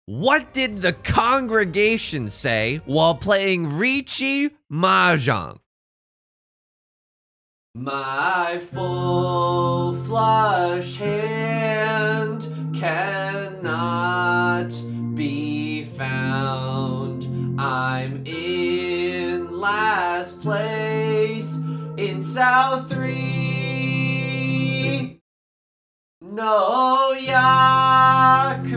What did the congregation say while playing Riichi Mahjong? My full flush hand cannot be found. I'm in last place in South 3. No Yakumans,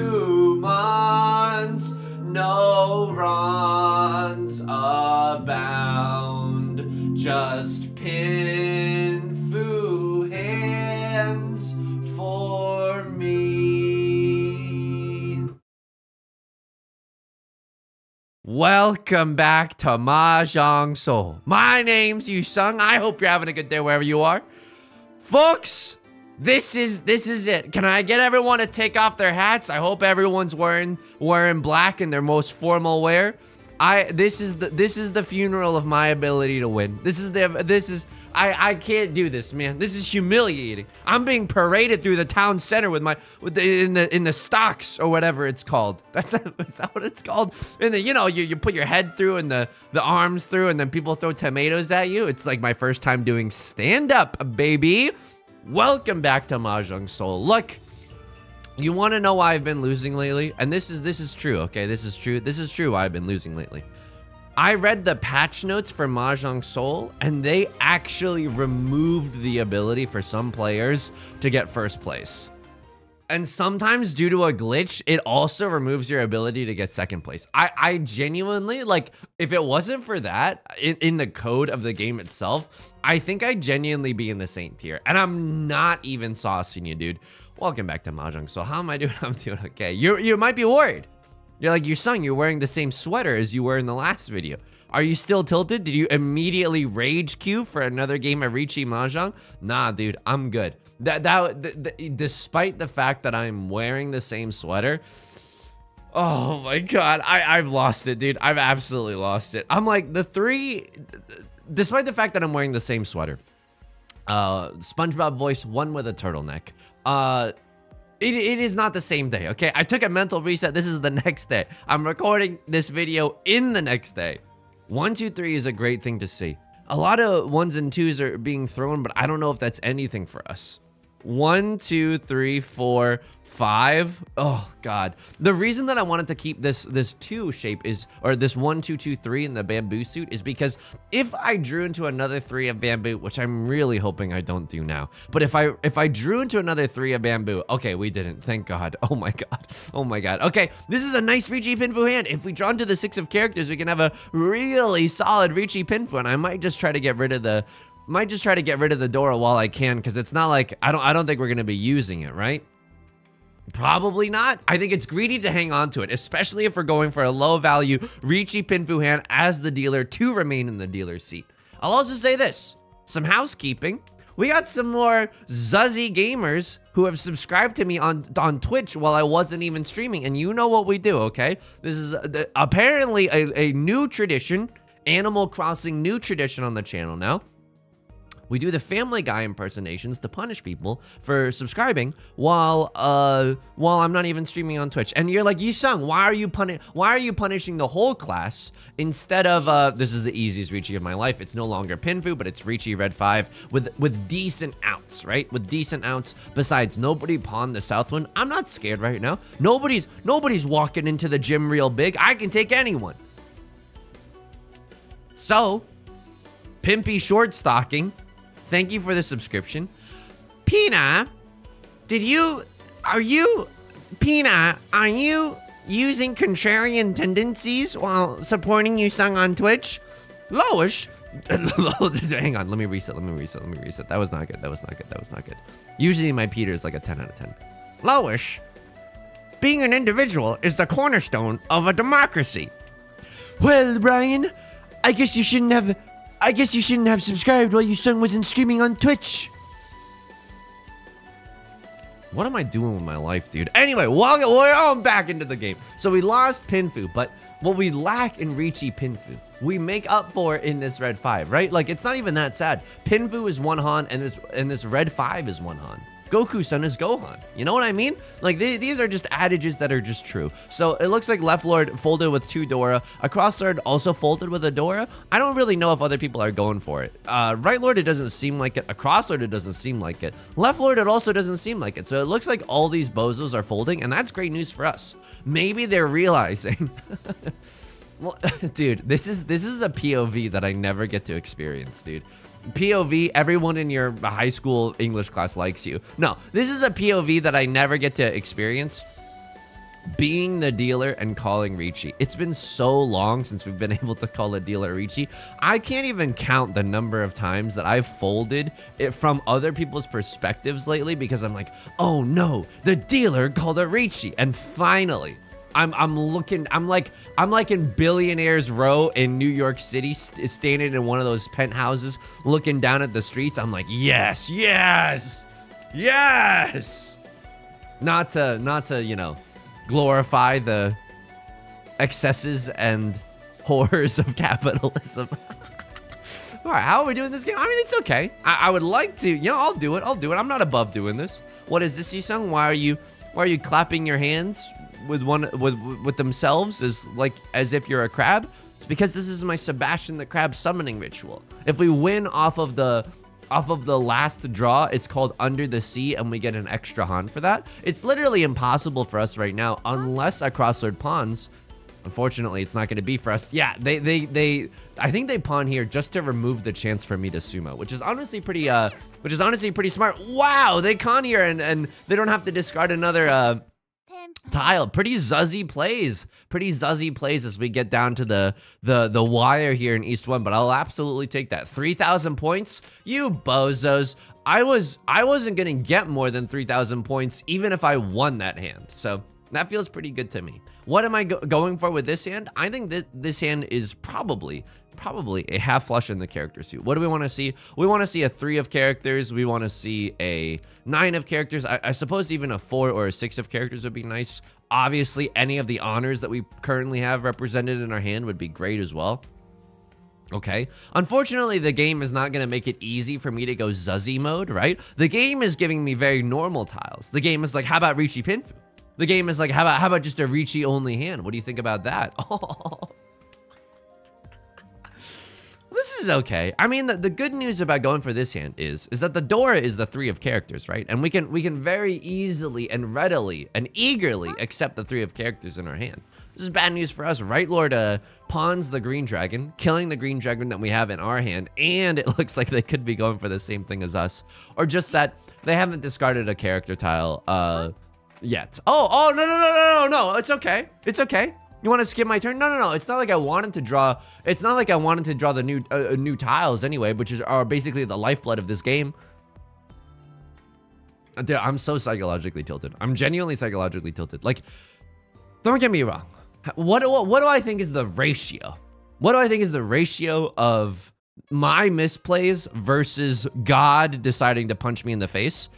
no runs abound, just Pinfu hands for me. Welcome back to Mahjong Soul. My name's Yusong. I hope you're having a good day wherever you are. Folks, this is it. Can I get everyone to take off their hats? I hope everyone's wearing black in their most formal wear. This is the funeral of my ability to win. I can't do this, man. This is humiliating. I'm being paraded through the town center in the stocks or whatever it's called. Is that what it's called? And then, you put your head through and the arms through, and then people throw tomatoes at you. It's like my first time doing stand-up, baby. Welcome back to Mahjong Soul. Look, you want to know why I've been losing lately? And this is true, okay? This is true. This is true why I've been losing lately. I read the patch notes for Mahjong Soul, and they actually removed the ability for some players to get first place. And sometimes, due to a glitch, it also removes your ability to get second place. I genuinely, like, if it wasn't for that, in the code of the game itself, I think I'd genuinely be in the Saint tier. And I'm not even saucing you, dude. Welcome back to Mahjong. So how am I doing? I'm doing okay. You might be worried. You're like, Yusong, you're wearing the same sweater as you were in the last video. Are you still tilted? Did you immediately rage queue for another game of Riichi Mahjong? Nah, dude, I'm good. Despite the fact that I'm wearing the same sweater, oh my god, I've lost it, dude. I've absolutely lost it. I'm like, despite the fact that I'm wearing the same sweater, SpongeBob voice, one with a turtleneck. It is not the same day, okay? I took a mental reset. This is the next day. I'm recording this video in the next day. 1, 2, 3 is a great thing to see. A lot of 1s and 2s are being thrown, but I don't know if that's anything for us. 1, 2, 3, 4, 5. Oh god. The reason that I wanted to keep this 2 shape is, or this 1, 2, 2, 3 in the bamboo suit, is because if I drew into another 3 of bamboo, which I'm really hoping I don't do now, but if I drew into another 3 of bamboo, okay, we didn't, thank god. Oh my god. Oh my god. Okay, this is a nice Riichi Pinfu hand. If we draw into the 6 of characters, we can have a really solid Riichi Pinfu, and I might just try to get rid of the Dora while I can, because it's not like I don't think we're gonna be using it, right? Probably not. I think it's greedy to hang on to it, especially if we're going for a low value Riichi Pinfu hand as the dealer to remain in the dealer's seat. I'll also say this, some housekeeping. We got some more Zuzzy gamers who have subscribed to me on Twitch while I wasn't even streaming, and you know what we do, okay? This is apparently a new tradition, Animal Crossing new tradition on the channel now. We do the Family Guy impersonations to punish people for subscribing while I'm not even streaming on Twitch. And you're like, Yusong, why are you punishing the whole class instead of this is the easiest Riichi of my life. It's no longer Pinfu, but it's Riichi Red 5 with decent outs, right? With decent outs. Besides, nobody pawned the South one. I'm not scared right now. Nobody's walking into the gym real big. I can take anyone. So, Pimpy Short Stocking, thank you for the subscription. Pina, are you using contrarian tendencies while supporting Yusong on Twitch? Lowish. Hang on, let me reset. That was not good. Usually my Peter is like a 10 out of 10. Lowish. Being an individual is the cornerstone of a democracy. Well, Brian, I guess you shouldn't have subscribed while Yusong wasn't streaming on Twitch. What am I doing with my life, dude? Anyway, we're on back into the game. So we lost Pinfu, but what we lack in Riichi Pinfu, we make up for in this Red 5, right? Like, it's not even that sad. Pinfu is 1 Han, and this Red 5 is 1 Han. Goku-san is Gohan. You know what I mean? Like, these are just adages that are just true. So it looks like left lord folded with 2 Dora. Across lord also folded with a Dora. I don't really know if other people are going for it. Right lord, it doesn't seem like it. Across lord, it doesn't seem like it. Left lord, it also doesn't seem like it. So it looks like all these bozos are folding, and that's great news for us. Maybe they're realizing... Well, dude, this is a POV that I never get to experience, dude. POV, everyone in your high school English class likes you. No, this is a POV that I never get to experience. Being the dealer and calling Riichi. It's been so long since we've been able to call a dealer Riichi. I can't even count the number of times that I've folded it from other people's perspectives lately because I'm like, oh no, the dealer called a Riichi. And finally, I'm like in Billionaires Row in New York City, standing in one of those penthouses, looking down at the streets. I'm like, yes, yes, yes. Not to, you know, glorify the excesses and horrors of capitalism. All right, how are we doing this game? I mean, it's okay. I would like to, you know, I'll do it. I'm not above doing this. What is this, Yusong? Why are you clapping your hands with themselves as if you're a crab? It's because this is my Sebastian the Crab summoning ritual. If we win off of the last draw, it's called Under the Sea, and we get an extra Han for that. It's literally impossible for us right now unless I cross-lord pawns. Unfortunately, it's not going to be for us. Yeah, I think they pawn here just to remove the chance for me to sumo, which is honestly pretty smart. Wow, they con here and they don't have to discard another tile. Pretty zuzzy plays as we get down to the wire here in East 1, but I'll absolutely take that. 3,000 points, you bozos. I wasn't gonna get more than 3,000 points even if I won that hand, so that feels pretty good to me. What am I going for with this hand? I think that this hand is probably a half flush in the character suit. What do we want to see? We want to see a 3 of characters. We want to see a 9 of characters. I suppose even a 4 or a 6 of characters would be nice. Obviously, any of the honors that we currently have represented in our hand would be great as well. Okay. Unfortunately, the game is not going to make it easy for me to go Zuzzy mode, right? The game is giving me very normal tiles. The game is like, how about Riichi Pinfu? The game is like, how about just a Riichi only hand? What do you think about that? Oh. This is okay. I mean, the good news about going for this hand is that the Dora is the 3 of characters, right? And we can very easily and readily and eagerly accept the 3 of characters in our hand. This is bad news for us. Right Lord pawns the green dragon, killing the green dragon that we have in our hand, and it looks like they could be going for the same thing as us, or just that they haven't discarded a character tile yet. Oh, no, it's okay. It's okay. You want to skip my turn? No. It's not like I wanted to draw. It's not like I wanted to draw the new tiles anyway, which are basically the lifeblood of this game. Dude, I'm so psychologically tilted. I'm genuinely psychologically tilted. Like, don't get me wrong. What do I think is the ratio? What do I think is the ratio of my misplays versus God deciding to punch me in the face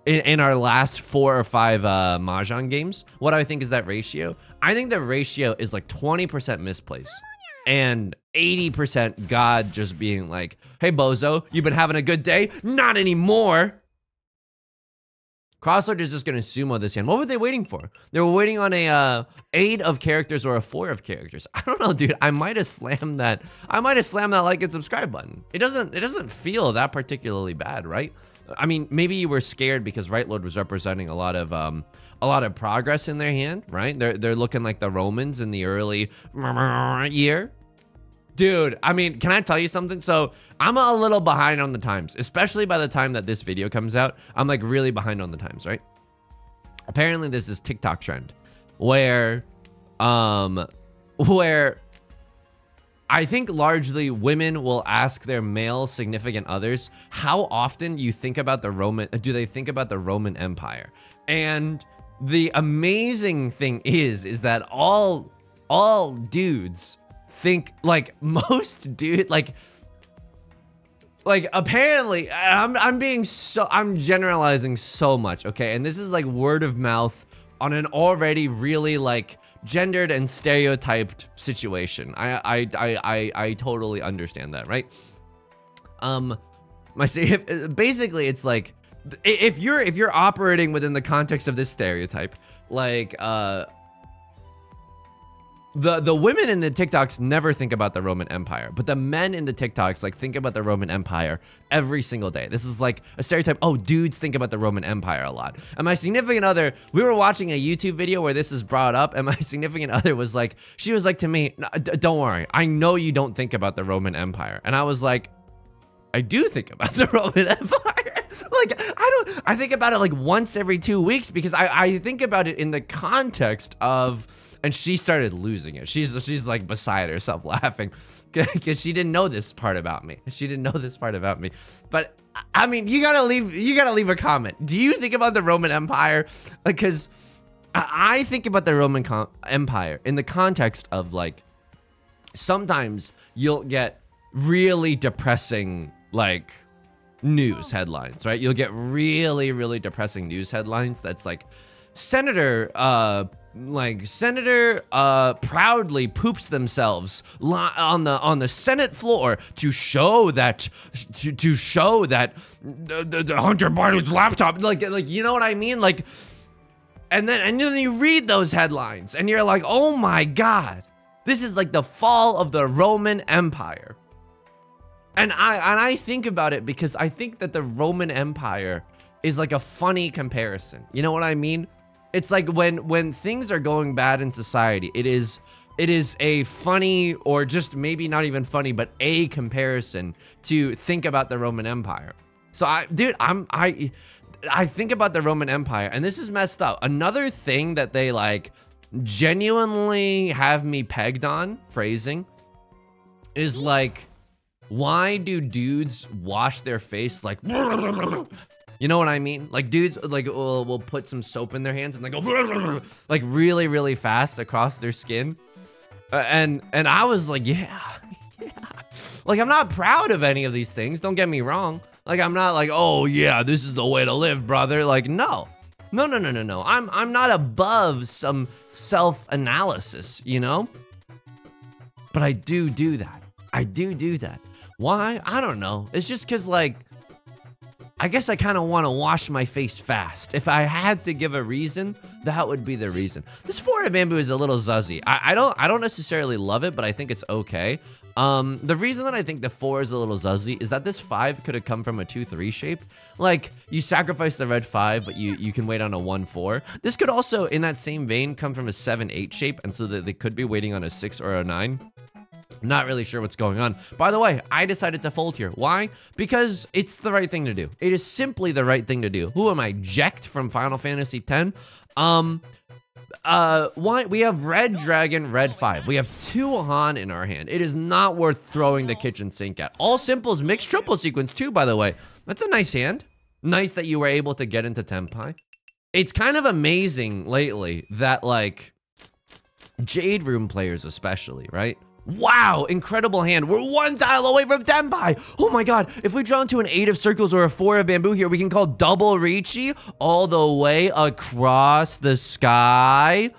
in our last 4 or 5 Mahjong games? What do I think is that ratio? I think the ratio is like 20% misplays and 80% God just being like, hey, bozo, you've been having a good day? Not anymore. Crosslord is just going to sumo this hand. What were they waiting for? They were waiting on a 8 of characters or a 4 of characters. I don't know, dude. I might have slammed that. I might have slammed that like and subscribe button. It doesn't feel that particularly bad, right? I mean, maybe you were scared because Right Lord was representing a lot of progress in their hand, right? They're looking like the Romans in the early year. Dude, I mean, can I tell you something? So I'm a little behind on the times, especially by the time that this video comes out. I'm like really behind on the times, right? Apparently there's this TikTok trend where I think largely women will ask their male significant others, how often you think about do they think about the Roman Empire? And the amazing thing is that all dudes think, like most dude, like apparently I'm generalizing so much, okay? And this is like word of mouth on an already really like gendered and stereotyped situation. I totally understand that, right? Basically it's like if you're operating within the context of this stereotype, like the women in the TikToks never think about the Roman Empire, but the men in the TikToks like think about the Roman Empire every single day. This is like a stereotype. Oh, dudes think about the Roman Empire a lot. And my significant other, we were watching a YouTube video where this is brought up, and my significant other was like, she was like to me, don't worry, I know you don't think about the Roman Empire. And I was like, I do think about the Roman Empire. Like, I think about it like once every 2 weeks, because I think about it in the context of, and she started losing it. She's like beside herself laughing because she didn't know this part about me. She didn't know this part about me. But I mean, you gotta leave a comment. Do you think about the Roman Empire? Because I think about the Roman Empire in the context of like, sometimes you'll get really depressing like news headlines, right? You'll get really, really depressing news headlines that's like, Senator proudly poops themselves on the Senate floor to show that the Hunter Biden's laptop, like you know what I mean? Like, and then you read those headlines and you're like, oh my God, this is like the fall of the Roman Empire. And I think about it because I think that the Roman Empire is like a funny comparison. You know what I mean? It's like when things are going bad in society, it is a funny, or just maybe not even funny, but a comparison to think about the Roman Empire. So I think about the Roman Empire, and this is messed up. Another thing that they like genuinely have me pegged on, phrasing, is like, why do dudes wash their face like, you know what I mean? Like dudes like will put some soap in their hands and they go like really, really fast across their skin. And I was like, yeah. Like, I'm not proud of any of these things. Don't get me wrong. Like, I'm not like, oh yeah, this is the way to live, brother. Like, no. I'm not above some self-analysis, you know? But I do that. I do that. Why? I don't know. It's just because, like, I guess I kind of want to wash my face fast. If I had to give a reason, that would be the reason. This 4 of bamboo is a little zuzzy. I don't necessarily love it, but I think it's okay. The reason that I think the 4 is a little zuzzy is that this 5 could have come from a 2-3 shape. Like, you sacrifice the red 5, but you can wait on a 1-4. This could also, in that same vein, come from a 7-8 shape, and so that they could be waiting on a 6 or a 9. Not really sure what's going on. By the way, I decided to fold here. Why? Because it's the right thing to do. It is simply the right thing to do. Who am I? Jekt from Final Fantasy X? Why? We have red dragon, red 5. We have 2 Han in our hand. It is not worth throwing the kitchen sink at. All simples, mixed triple sequence too, by the way. That's a nice hand. Nice that you were able to get into Tenpai. It's kind of amazing lately that, like, Jade Room players especially, right? Wow, incredible hand. We're 1 tile away from Tenpai. Oh my God, if we draw into an 8 of circles or a 4 of bamboo here, we can call double Riichi all the way across the sky.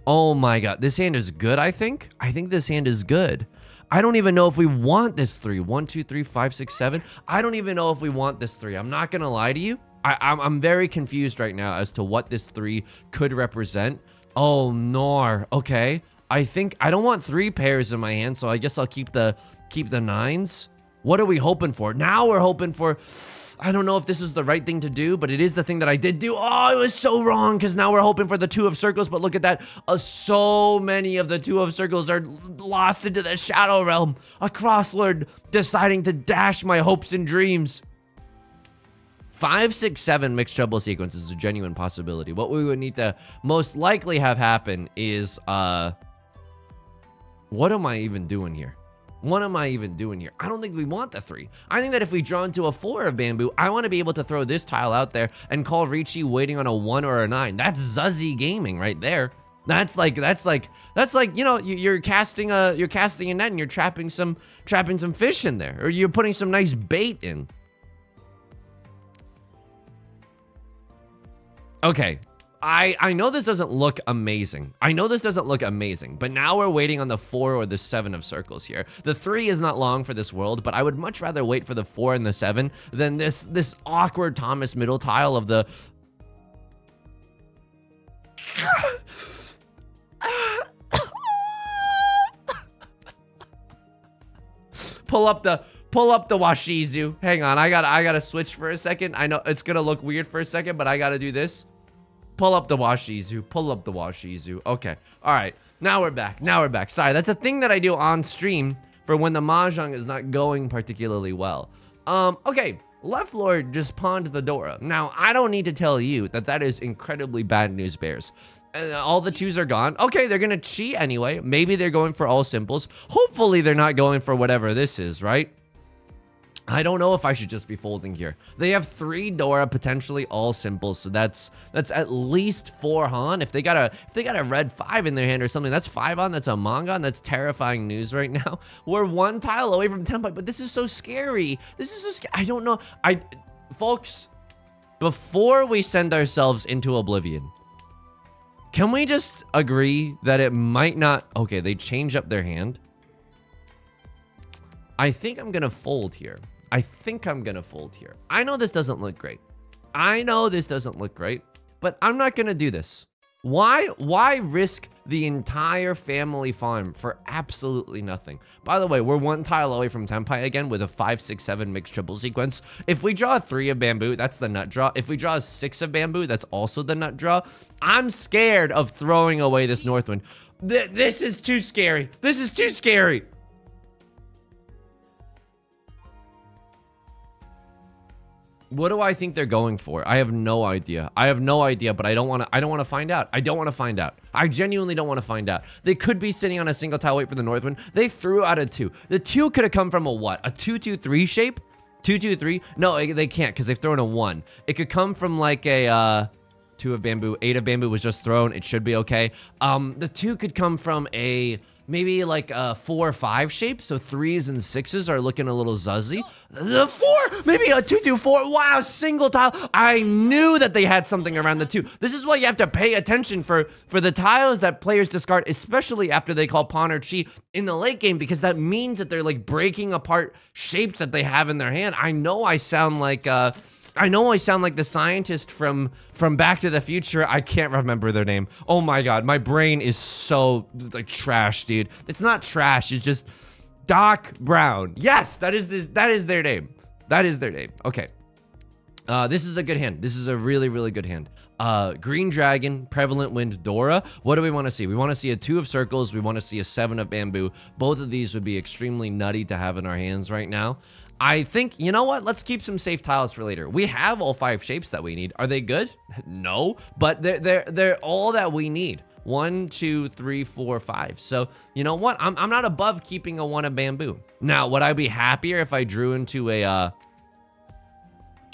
Oh my God, this hand is good, I think. I think this hand is good. I don't even know if we want this 3. 1, 2, 3, 5, 6, 7. I don't even know if we want this 3. I'm not gonna lie to you. I'm very confused right now as to what this 3 could represent. Oh, nor. Okay. I think I don't want 3 pairs in my hand, so I guess I'll keep the 9s. What are we hoping for? Now we're hoping for, I don't know if this is the right thing to do, but it is the thing that I did do. Oh, it was so wrong, because now we're hoping for the 2 of circles, but look at that. So many of the 2 of circles are lost into the shadow realm. A crosslord deciding to dash my hopes and dreams. 5, 6, 7 mixed treble sequence is a genuine possibility. What we would need to most likely have happen is, what am I even doing here? What am I even doing here? I don't think we want the 3. I think that if we draw into a 4 of bamboo, I want to be able to throw this tile out there and call Riichi waiting on a 1 or a 9. That's Zuzzy gaming right there. That's like, you know, you're casting a net and you're trapping some fish in there, or you're putting some nice bait in. Okay. I know this doesn't look amazing. I know this doesn't look amazing, but now we're waiting on the 4 or the 7 of circles here. The 3 is not long for this world, but I would much rather wait for the 4 and the 7 than this awkward Thomas Middle tile of the... Pull up the Washizu. Hang on, I gotta switch for a second. I know it's gonna look weird for a second, but I gotta do this. Pull up the Washizu. Pull up the Washizu. Okay. All right. Now we're back. Now we're back. Sorry, that's a thing that I do on stream for when the Mahjong is not going particularly well. Okay. Left Lord just pawned the Dora. Now, I don't need to tell you that that is incredibly bad news, Bears. All the 2s are gone. Okay, they're gonna cheat anyway. Maybe they're going for all simples. Hopefully, they're not going for whatever this is, right? I don't know if I should just be folding here. They have 3 Dora, potentially all simples, so that's at least 4 Han. If they got a red 5 in their hand or something, that's 5 Han. That's a Mangan. That's terrifying news right now. We're 1 tile away from Tenpai, but this is so scary. This is so scary. I don't know. Folks, before we send ourselves into oblivion, can we just agree that it might not... Okay, they change up their hand. I think I'm gonna fold here. I know this doesn't look great. But I'm not gonna do this. Why risk the entire family farm for absolutely nothing? By the way, we're 1 tile away from Tenpai again with a 5, 6, 7 mixed triple sequence. If we draw a 3 of bamboo, that's the nut draw. If we draw a 6 of bamboo, that's also the nut draw. I'm scared of throwing away this Northwind. This is too scary. This is too scary. What do I think they're going for? I have no idea. But I don't want to find out. I genuinely don't want to find out. They could be sitting on a single tile wait for the Northwind. They threw out a 2. The 2 could have come from a what? A 2-2-3 shape? 2-2-3? No, they can't because they've thrown a 1. It could come from like a 2 of bamboo. 8 of bamboo was just thrown. It should be okay. The 2 could come from a... maybe like a 4 or 5 shape, so 3s and 6s are looking a little zuzzy. The 4, maybe a 2-2-4. Wow, single tile. I knew that they had something around the 2. This is why you have to pay attention for the tiles that players discard, especially after they call pawn or chi in the late game, because that means that they're like breaking apart shapes that they have in their hand. I know I sound like the scientist from Back to the Future. I can't remember their name. Oh my god, my brain is so like trash, dude. It's not trash, it's just Doc Brown. Yes, that is their name. Okay. This is a good hand. This is a really, really good hand. Green Dragon, Prevalent Wind, Dora. What do we want to see? We want to see a 2 of circles. We want to see a 7 of bamboo. Both of these would be extremely nutty to have in our hands right now. I think, you know what? Let's keep some safe tiles for later. We have all 5 shapes that we need. Are they good? No, but they're all that we need. 1, 2, 3, 4, 5. So, you know what? I'm not above keeping a 1 of bamboo. Now, would I be happier if I drew into a,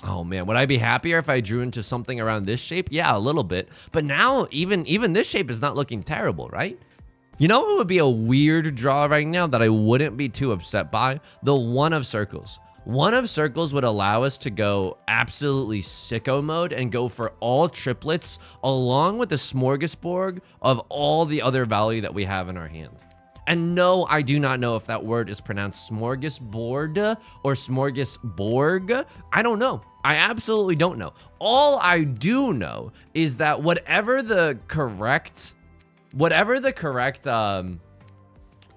oh man, would I be happier if I drew into something around this shape? Yeah, a little bit. But now, even this shape is not looking terrible, right? You know what would be a weird draw right now that I wouldn't be too upset by? The 1 of circles. 1 of circles would allow us to go absolutely sicko mode and go for all triplets along with the smorgasbord of all the other value that we have in our hand. And no, I do not know if that word is pronounced smorgasbord or smorgasborg. I don't know. I absolutely don't know. All I do know is that whatever the correct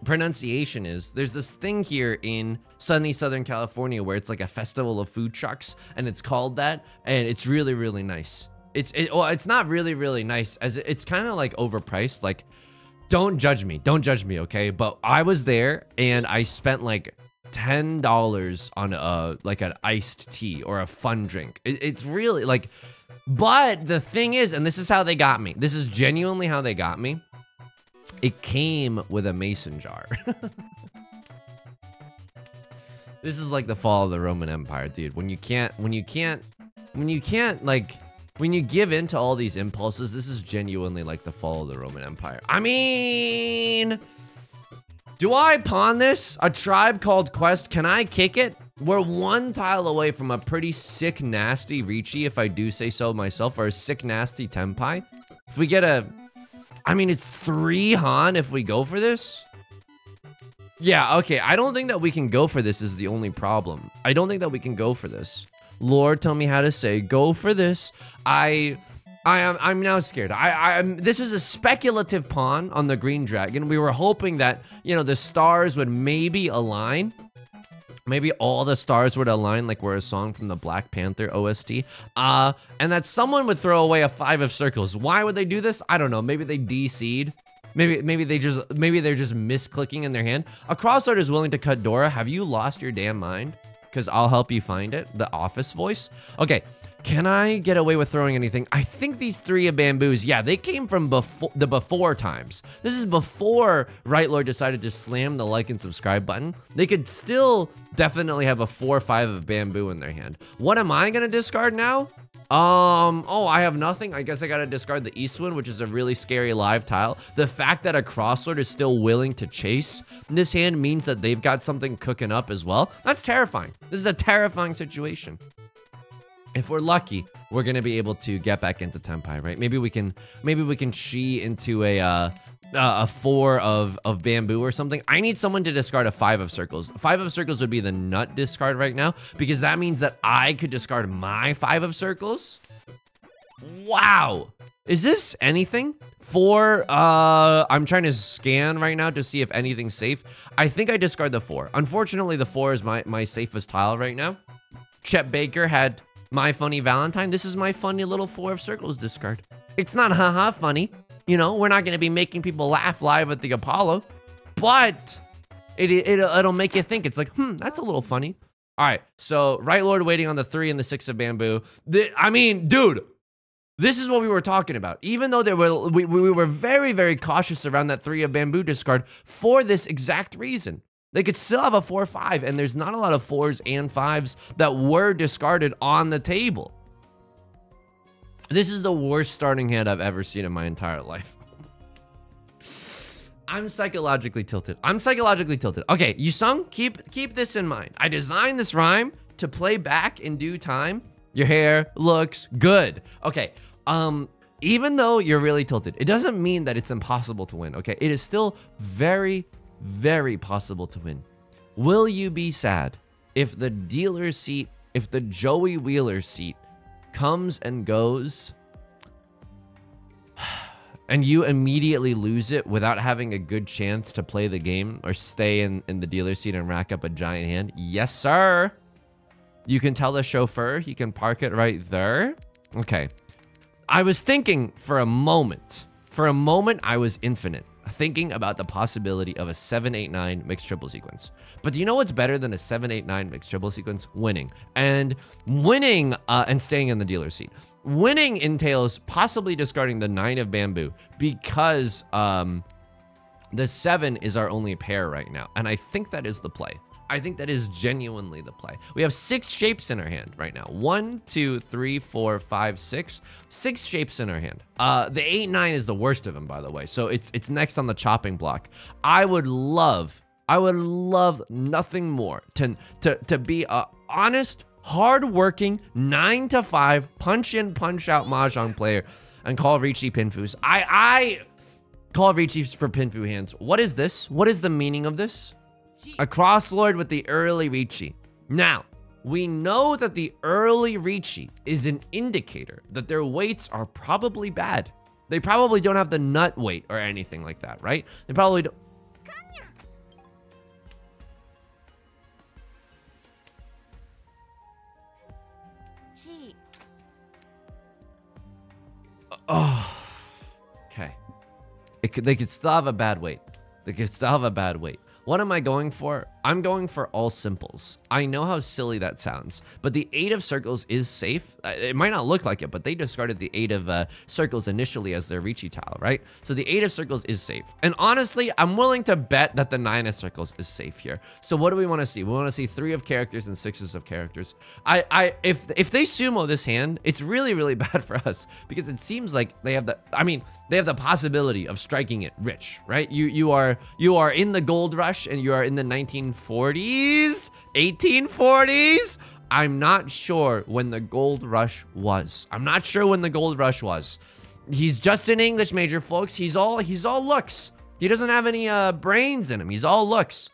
pronunciation is, there's this thing here in sunny Southern California where it's like a festival of food trucks, and it's called that, and it's really, really nice. Well, it's not really, really nice, as it's kind of like overpriced. Like, don't judge me, okay? But I was there and I spent like $10 on like an iced tea or a fun drink. It's really like, but the thing is, and this is how they got me. This is genuinely how they got me. It came with a mason jar. This is like the fall of the Roman Empire, dude. When you give in to all these impulses, this is genuinely like the fall of the Roman Empire. I mean, do I pawn this? A tribe called Quest, can I kick it? We're 1 tile away from a pretty sick, nasty Riichi, if I do say so myself, or a sick, nasty Tenpai. If we get a... I mean, it's 3 Han if we go for this. Yeah, okay. I don't think that we can go for this is the only problem. I don't think that we can go for this. Lord, tell me how to say go for this. I'm now scared. This was a speculative pawn on the green dragon. We were hoping that, you know, the stars would maybe align. Maybe all the stars would align like we're a song from the Black Panther OST. And that someone would throw away a 5 of circles. Why would they do this? I don't know. Maybe they DC'd. Maybe they're just misclicking in their hand. A crossroad is willing to cut Dora. Have you lost your damn mind? Because I'll help you find it. The office voice. Okay. Can I get away with throwing anything? I think these 3 of bamboos, yeah, they came from before times. This is before Right Lord decided to slam the like and subscribe button. They could still definitely have a 4 or 5 of bamboo in their hand. What am I gonna discard now? Oh, I have nothing. I guess I gotta discard the East Wind, which is a really scary live tile. The fact that a Crosslord is still willing to chase this hand means that they've got something cooking up as well. That's terrifying. This is a terrifying situation. If we're lucky, we're gonna be able to get back into Tenpai, right? Maybe we can chi into a 4 of bamboo or something. I need someone to discard a 5 of circles. 5 of circles would be the nut discard right now, because that means that I could discard my 5 of circles. Wow. Is this anything? 4, I'm trying to scan right now to see if anything's safe. I think I discard the 4. Unfortunately, the 4 is my safest tile right now. Chet Baker had My Funny Valentine. This is my funny little 4 of circles discard. It's not haha funny. You know, we're not going to be making people laugh live at the Apollo, but it'll make you think. It's like, that's a little funny. All right, so Right Lord waiting on the 3 and the 6 of bamboo. I mean, dude, this is what we were talking about. Even though we were very, very cautious around that 3 of bamboo discard for this exact reason. They could still have a 4-5, and there's not a lot of 4s and 5s that were discarded on the table. This is the worst starting hand I've ever seen in my entire life. I'm psychologically tilted. Okay, Yusong, keep this in mind. I designed this rhyme to play back in due time. Your hair looks good. Okay, even though you're really tilted, it doesn't mean that it's impossible to win, okay? It is still very, very possible to win. Will you be sad if the dealer seat, if the Joey Wheeler seat comes and goes and you immediately lose it without having a good chance to play the game or stay in the dealer seat and rack up a giant hand? Yes, sir. You can tell the chauffeur he can park it right there. Okay. I was thinking for a moment. I was infinite. Thinking about the possibility of a 7-8-9 mixed triple sequence. But do you know what's better than a 7-8-9 mixed triple sequence? Winning. And winning and staying in the dealer seat. Winning entails possibly discarding the 9 of bamboo because the 7 is our only pair right now. And I think that is the play. I think that is genuinely the play. We have 6 shapes in our hand right now. 1, 2, 3, 4, 5, 6. 6 shapes in our hand. The 8-9 is the worst of them, by the way. So it's next on the chopping block. I would love nothing more to be a honest, hard-working, 9-to-5, punch-in, punch-out Mahjong player and call Riichi Pinfus. I call Riichi for Pinfu hands. What is this? What is the meaning of this? A crosslord with the early Riichi. Now, we know that the early Riichi is an indicator that their weights are probably bad. They probably don't have the nut weight or anything like that, right? They probably don't. Oh, okay. They could still have a bad weight. What am I going for? I'm going for all simples. I know how silly that sounds, but the 8 of circles is safe. It might not look like it, but they discarded the 8 of circles initially as their Riichi tile, right? So the 8 of circles is safe. And honestly, I'm willing to bet that the 9 of circles is safe here. So what do we want to see? We want to see 3 of characters and 6s of characters. If they sumo this hand, it's really, really bad for us because it seems like they have the possibility of striking it rich, right? You are in the gold rush and you are in the 1940s, 1840s. I'm not sure when the gold rush was. He's just an English major, folks. He's all looks. He doesn't have any brains in him. He's all looks.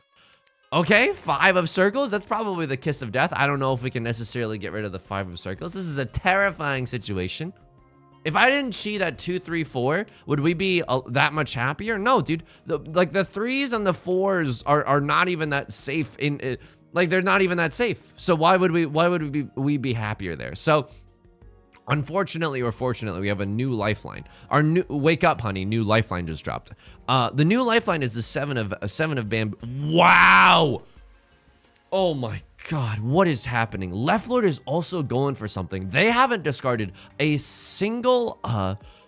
Okay, 5 of circles. That's probably the kiss of death. I don't know if we can necessarily get rid of the 5 of circles. This is a terrifying situation. If I didn't cheat at 2, 3, 4, would we be that much happier? No, dude. Like the 3s and the 4s are not even that safe in like they're not even that safe. So why would we be happier there? So unfortunately or fortunately, we have a new lifeline. Our new wake up, honey. New lifeline just dropped. The new lifeline is the 7 of bamboo. Wow. Oh my God, what is happening? Left Lord is also going for something. They haven't discarded a single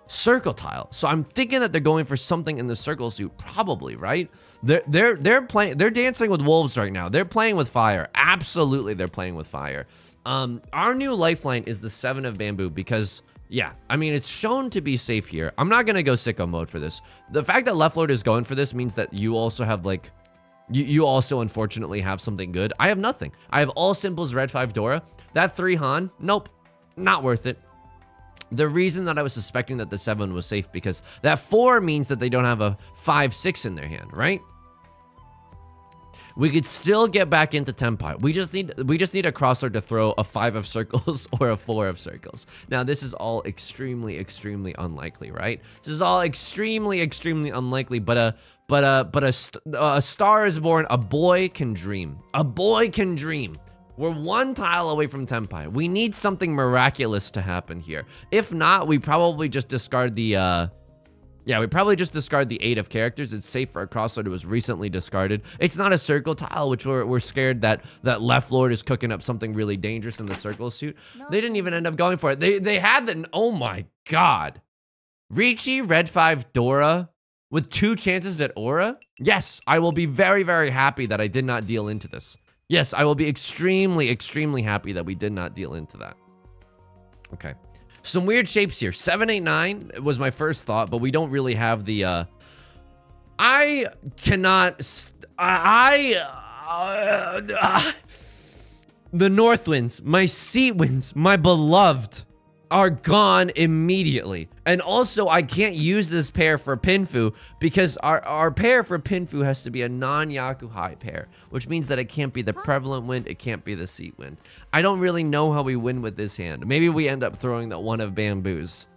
circle tile. So I'm thinking that they're going for something in the circle suit, probably, right? They're dancing with wolves right now. They're playing with fire. Absolutely, they're playing with fire. Our new lifeline is the 7 of bamboo because, yeah, I mean, it's shown to be safe here. I'm not gonna go sicko mode for this. The fact that Left Lord is going for this means that you also have like, you also unfortunately have something good. I have nothing. I have all simples red 5 Dora. That 3 Han, nope, not worth it. The reason that I was suspecting that the 7 was safe because that 4 means that they don't have a 5, 6 in their hand, right? We could still get back into Tenpai. We just need a crosser to throw a 5 of circles or a 4 of circles. Now this is all extremely unlikely, right? This is all extremely unlikely, but a star is born. A boy can dream. A boy can dream. We're 1 tile away from Tenpai. We need something miraculous to happen here. If not, we probably just discard the yeah, we probably just discard the 8 of characters. It's safe for a crosser that was recently discarded. It's not a circle tile, which we're scared that Left Lord is cooking up something really dangerous in the circle suit. No. They didn't even end up going for it. They had the, oh my God. Riichi red 5 Dora with 2 chances at aura. Yes, I will be very happy that I did not deal into this. Yes, I will be extremely happy that we did not deal into that. Okay. Some weird shapes here. 7, 8, 9 was my first thought, but we don't really have the, I cannot, the North Winds, my Sea Winds, my beloved, are gone immediately. And also, I can't use this pair for Pinfu because our pair for Pinfu has to be a non-Yakuhai pair, which means that it can't be the prevalent wind, it can't be the seat wind. I don't really know how we win with this hand. Maybe we end up throwing the 1 of bamboos.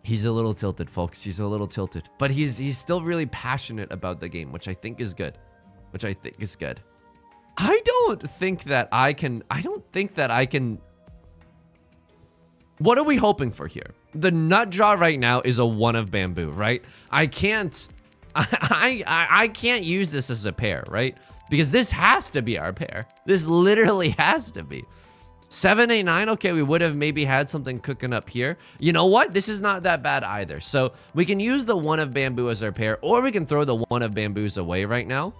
He's a little tilted, folks. He's a little tilted. But he's still really passionate about the game, which I think is good. I don't think that I can... What are we hoping for here? The nut draw right now is a 1 of bamboo, right? I can't use this as a pair, right? Because this has to be our pair. This literally has to be. 7, 8, 9, okay, we would have maybe had something cooking up here. You know what? This is not that bad either. So we can use the 1 of bamboo as our pair, or we can throw the 1 of bamboos away right now.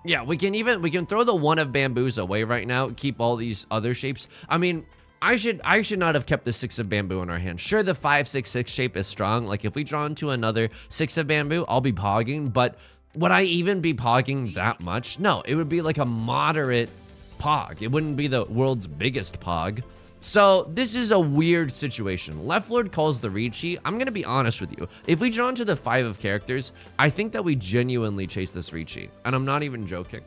Yeah, we can throw the 1 of bamboos away right now, keep all these other shapes. I mean, I should not have kept the 6 of bamboo in our hand. Sure, the 5, 6, 6 shape is strong. Like if we draw into another 6 of bamboo, I'll be pogging, but would I even be pogging that much? No, it would be like a moderate pog. It wouldn't be the world's biggest pog. So this is a weird situation. Left Lord calls the Riichi. I'm gonna be honest with you. If we draw into the 5 of characters, I think that we genuinely chase this Riichi, and I'm not even joking.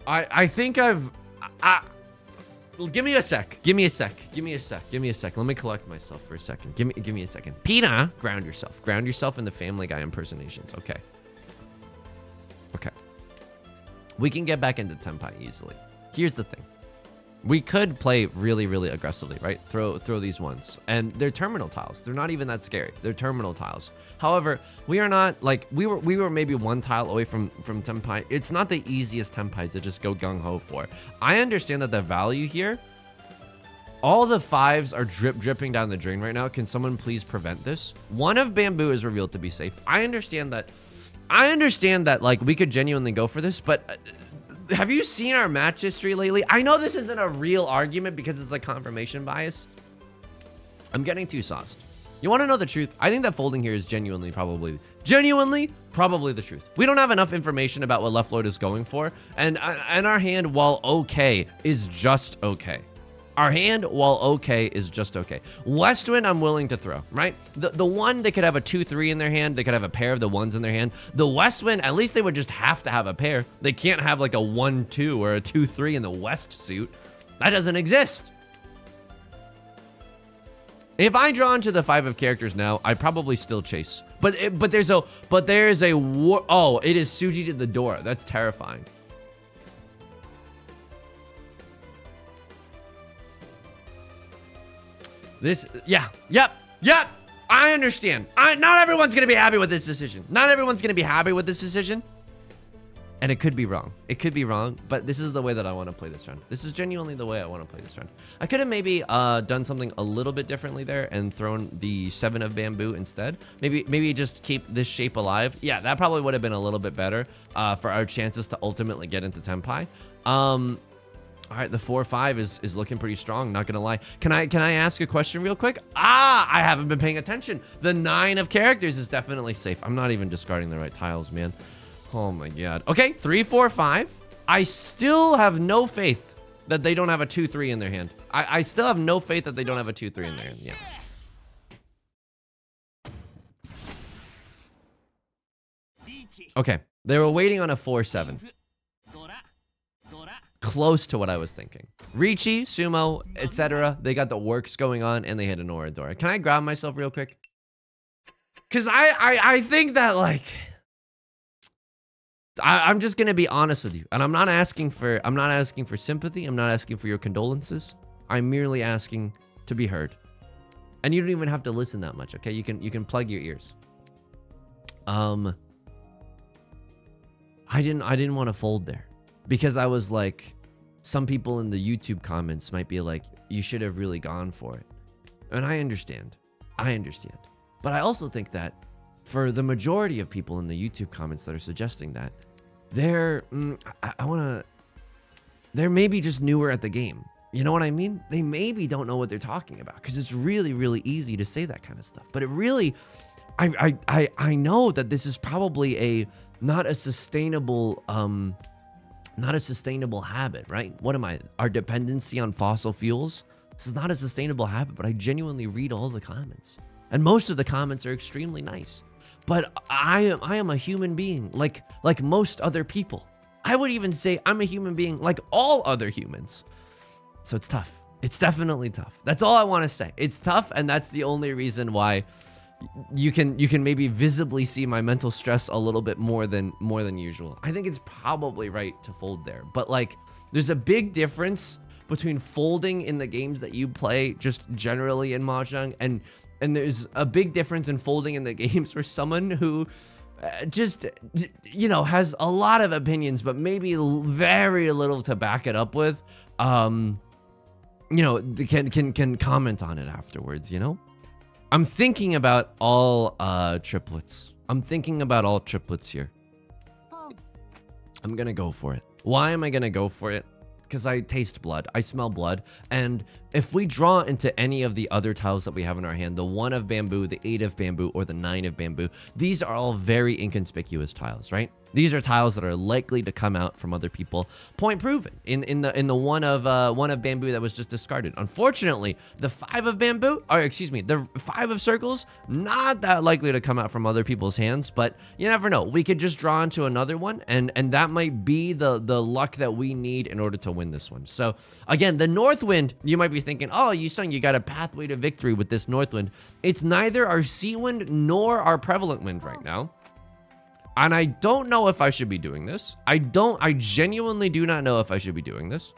I think give me a sec. Give me a sec. Let me collect myself for a second. Give me a second. Pina, ground yourself. Ground yourself in the Family Guy impersonations. Okay. We can get back into Tenpai easily. Here's the thing. We could play really aggressively, right? Throw these ones. And they're terminal tiles. They're not even that scary. They're terminal tiles. However, we are not, like, we were maybe 1 tile away from Tenpai. It's not the easiest Tenpai to just go gung-ho for. I understand that the value here, all the 5s are dripping down the drain right now. Can someone please prevent this? 1 of bamboo is revealed to be safe. I understand that, like, we could genuinely go for this, but... have you seen our match history lately? I know this isn't a real argument because it's like confirmation bias. I'm getting too sauced. You want to know the truth? I think that folding here is genuinely probably the truth. We don't have enough information about what left Lord is going for, and our hand, while okay, is just okay. Our hand, while okay, is just okay. Westwind, I'm willing to throw, right? The one, they could have a 2-3 in their hand. They could have a pair of the ones in their hand. The Westwind, at least they would just have to have a pair. They can't have like a 1-2 or a 2-3 in the West suit. That doesn't exist. If I draw into the 5 of characters now, I'd probably still chase. But there is a war. Oh, it is Suji to the door. That's terrifying. This, yeah, yep. I understand. Not everyone's gonna be happy with this decision. Not everyone's gonna be happy with this decision. And it could be wrong. It could be wrong, but this is the way that I want to play this round. This is genuinely the way I want to play this round. I could have maybe done something a little bit differently there and thrown the 7 of bamboo instead. Maybe just keep this shape alive. Yeah, that probably would have been a little bit better for our chances to ultimately get into Tenpai. All right, the 4-5 is looking pretty strong, not gonna lie. Can I ask a question real quick? I haven't been paying attention. The 9 of characters is definitely safe. I'm not even discarding the right tiles, man. Oh my god. Okay, 3-4-5. I still have no faith that they don't have a 2-3 in their hand. I still have no faith that they don't have a 2-3 in their hand. Yeah. Okay, they were waiting on a 4-7. Close to what I was thinking. Riichi, Sumo, etc. They got the works going on and they hit an Oradora. Can I grab myself real quick? Because I think that, like, I'm just gonna be honest with you, and I'm not asking for sympathy. I'm not asking for your condolences. I'm merely asking to be heard, and you don't even have to listen that much. Okay, you can plug your ears. I didn't want to fold there because I was like, some people in the YouTube comments might be like, you should have really gone for it, and I understand, but I also think that for the majority of people in the YouTube comments that are suggesting that, they're maybe just newer at the game. You know what I mean? They maybe don't know what they're talking about because it's really, really easy to say that kind of stuff. But it really, I know that this is probably not a sustainable habit, right? What am I? Our dependency on fossil fuels? This is not a sustainable habit, but I genuinely read all the comments. And most of the comments are extremely nice. But I am a human being, like most other people. I would even say I'm a human being like all other humans. So it's tough. It's definitely tough. That's all I want to say. It's tough, and that's the only reason why you can maybe visibly see my mental stress a little bit more than usual. I think it's probably right to fold there. But like, there's a big difference between folding in the games that you play just generally in Mahjong, and there's a big difference in folding in the games for someone who just, you know, has a lot of opinions, but maybe very little to back it up with. You know, can comment on it afterwards, you know? I'm thinking about all triplets. I'm thinking about all triplets here. I'm gonna go for it. Why am I gonna go for it? Because I taste blood, I smell blood, and if we draw into any of the other tiles that we have in our hand, the 1 of bamboo, the 8 of bamboo, or the 9 of bamboo, these are all very inconspicuous tiles, right? These are tiles that are likely to come out from other people. Point proven in the one of bamboo that was just discarded. Unfortunately, the 5 of bamboo, or excuse me, the 5 of circles, not that likely to come out from other people's hands, but you never know. We could just draw into another one, and that might be the luck that we need in order to win this one. So again, the North Wind, you might be thinking, oh, Yusong, you got a pathway to victory with this North Wind. It's neither our Sea Wind nor our Prevalent Wind right now. And I don't know if I should be doing this. I genuinely do not know if I should be doing this.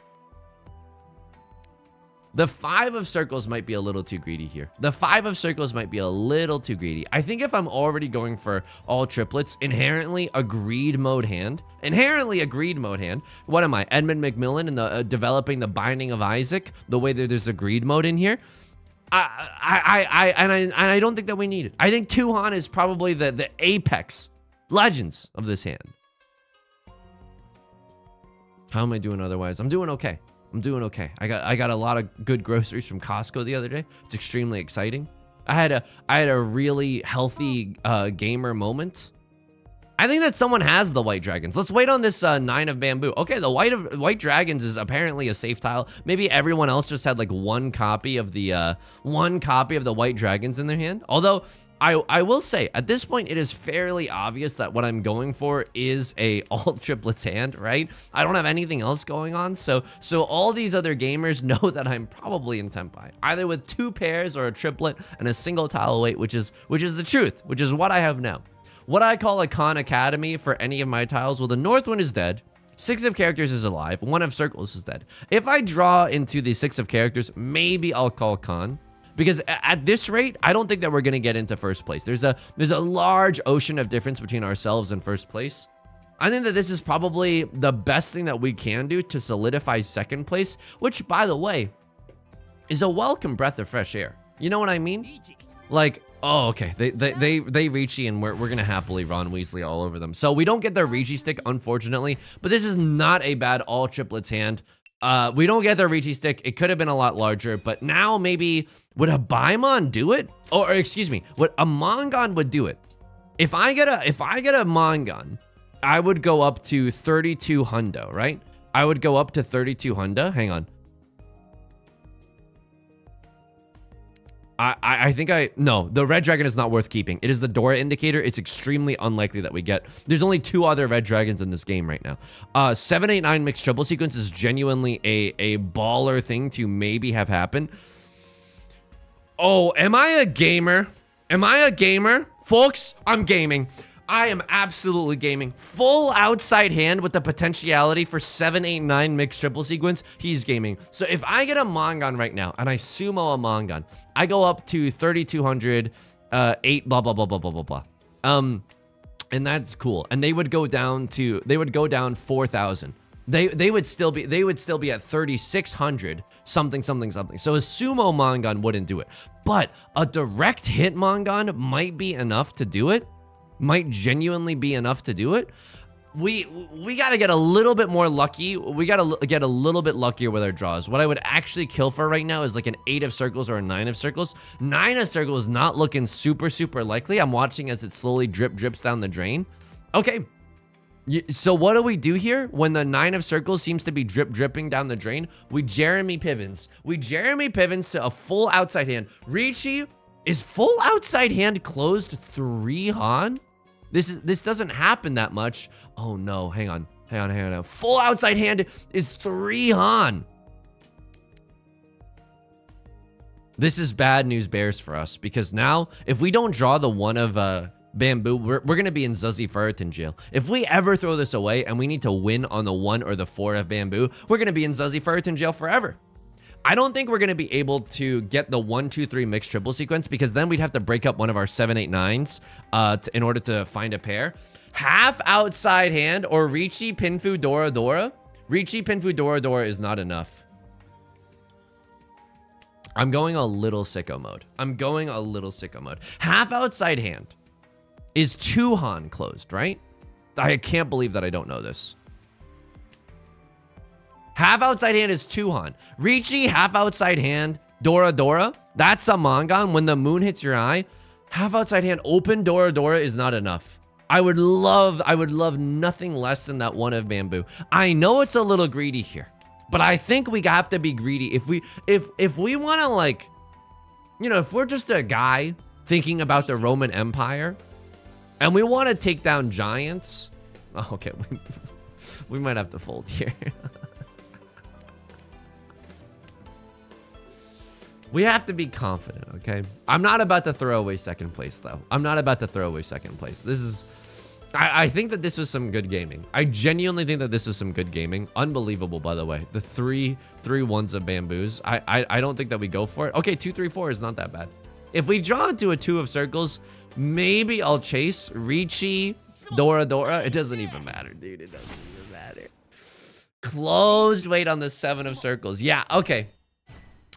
The 5 of circles might be a little too greedy here. The 5 of circles might be a little too greedy. I think if I'm already going for all triplets, inherently a greed mode hand. What am I, Edmund McMillan in the developing the Binding of Isaac? The way that there's a greed mode in here. I don't think that we need it. I think Tuhan is probably the apex legends of this hand. How am I doing otherwise? I'm doing okay. I got a lot of good groceries from Costco the other day. It's extremely exciting. I had a really healthy gamer moment. I think that someone has the white dragons. Let's wait on this 9 of bamboo. Okay, the white dragons is apparently a safe tile. Maybe everyone else just had like one copy of the white dragons in their hand. Although I will say at this point it is fairly obvious that what I'm going for is a all triplets hand, right? I don't have anything else going on, so all these other gamers know that I'm probably in tenpai, either with 2 pairs or a triplet and a single tile away, which is the truth, which is what I have now. What I call a Khan Academy for any of my tiles. Well, the north one is dead. 6 of characters is alive. 1 of circles is dead. If I draw into the 6 of characters, maybe I'll call Khan. Because at this rate, I don't think that we're going to get into first place. There's a large ocean of difference between ourselves and first place. I think that this is probably the best thing that we can do to solidify second place, which, by the way, is a welcome breath of fresh air. You know what I mean? Like, oh, okay. They Riichi, and we're gonna happily Ron Weasley all over them. So we don't get the Riichi stick, unfortunately, but this is not a bad all triplets hand. We don't get the Riichi stick. It could have been a lot larger, but now maybe would a Baimon do it? Or excuse me, would a Mongon would do it? If I get a Mongon, I would go up to 32 hundo, right? I would go up to 32 hundo. Hang on. I think no, the red dragon is not worth keeping. It is the Dora indicator. It's extremely unlikely that we get. There's only 2 other red dragons in this game right now. 7, 8, 9 mixed triple sequence is genuinely a baller thing to maybe have happen. Oh, am I a gamer? Am I a gamer? Folks, I'm gaming. I am absolutely gaming. Full outside hand with the potentiality for 7, 8, 9 mixed triple sequence. He's gaming. So if I get a Mongon right now and I sumo a Mongon, I go up to 3,200, 8, blah, blah, blah, blah, blah, blah, blah. And that's cool. And they would go down 4,000. They would still be at 3,600 something. So a sumo Mongon wouldn't do it. But a direct hit Mongon might be enough to do it. Might genuinely be enough to do it. We got to get a little bit more lucky. We got to get a little bit luckier with our draws. What I would actually kill for right now is like an 8 of circles or a 9 of circles. 9 of circles is not looking super likely. I'm watching as it slowly drips down the drain. Okay. So what do we do here when the 9 of circles seems to be dripping down the drain? We Jeremy Pivens. We Jeremy Pivens to a full outside hand. Riichi, is full outside hand closed 3 Han? This doesn't happen that much. Oh no, hang on. Full outside hand is 3 Han. This is bad news bears for us, because now if we don't draw the 1 of bamboo, we're gonna be in Zuzzy Ferritin jail. If we ever throw this away and we need to win on the 1 or the 4 of bamboo, we're gonna be in Zuzzy Ferritin jail forever. I don't think we're going to be able to get the 1, 2, 3 mixed triple sequence, because then we'd have to break up one of our 7, 8, 9s in order to find a pair. Half outside hand or Riichi Pinfu Dora Dora. Riichi Pinfu Dora Dora is not enough. I'm going a little sicko mode. Half outside hand is 2 Han closed, right? I can't believe that I don't know this. Half outside hand is 2 Han. Riichi, half outside hand, Dora Dora. That's a Mongon. When the moon hits your eye, half outside hand, open Dora Dora is not enough. I would love nothing less than that 1 of bamboo. I know it's a little greedy here, but I think we have to be greedy. If we want to, like, you know, if we're just a guy thinking about the Roman Empire and we want to take down giants, oh, okay, we might have to fold here. We have to be confident, okay? I'm not about to throw away second place, though. This is... I think that this was some good gaming. I genuinely think that this was some good gaming. Unbelievable, by the way. The 3 1s of bamboos. I don't think that we go for it. Okay, 2, 3, 4 is not that bad. If we draw into a 2 of circles, maybe I'll chase Riichi, Dora Dora. It doesn't even matter, dude. It doesn't even matter. Closed weight on the 7 of circles. Yeah, okay.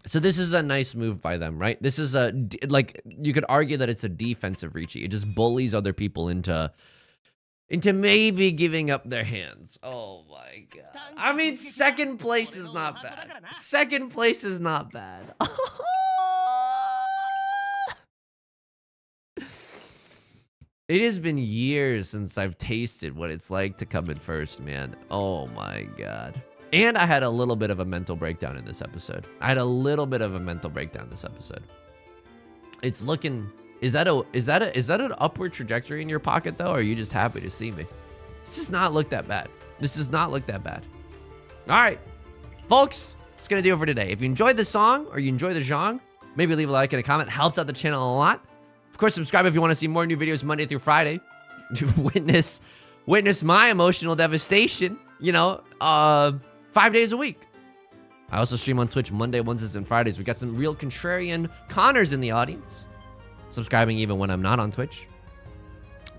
So this is a nice move by them, right? This is a, like, you could argue that it's a defensive Riichi. It just bullies other people into maybe giving up their hands. Oh my god. I mean, second place is not bad. It has been years since I've tasted what it's like to come in first, man. Oh my God. And I had a little bit of a mental breakdown in this episode. It's looking, is that an upward trajectory in your pocket though? Or are you just happy to see me? This does not look that bad. All right, folks, that's gonna do it for today. If you enjoyed the song or you enjoy the genre, maybe leave a like and a comment. Helps out the channel a lot. Of course, subscribe if you want to see more new videos Monday through Friday. Witness my emotional devastation, you know, 5 days a week. I also stream on Twitch Monday, Wednesdays, and Fridays. We got some real contrarian Connors in the audience, subscribing even when I'm not on Twitch.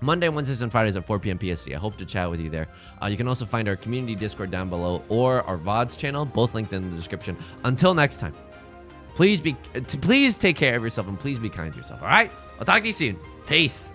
Monday, Wednesdays, and Fridays at 4 p.m. PST. I hope to chat with you there. You can also find our community Discord down below or our VODs channel, both linked in the description. Until next time, please take care of yourself and please be kind to yourself, all right? I'll talk to you soon. Peace.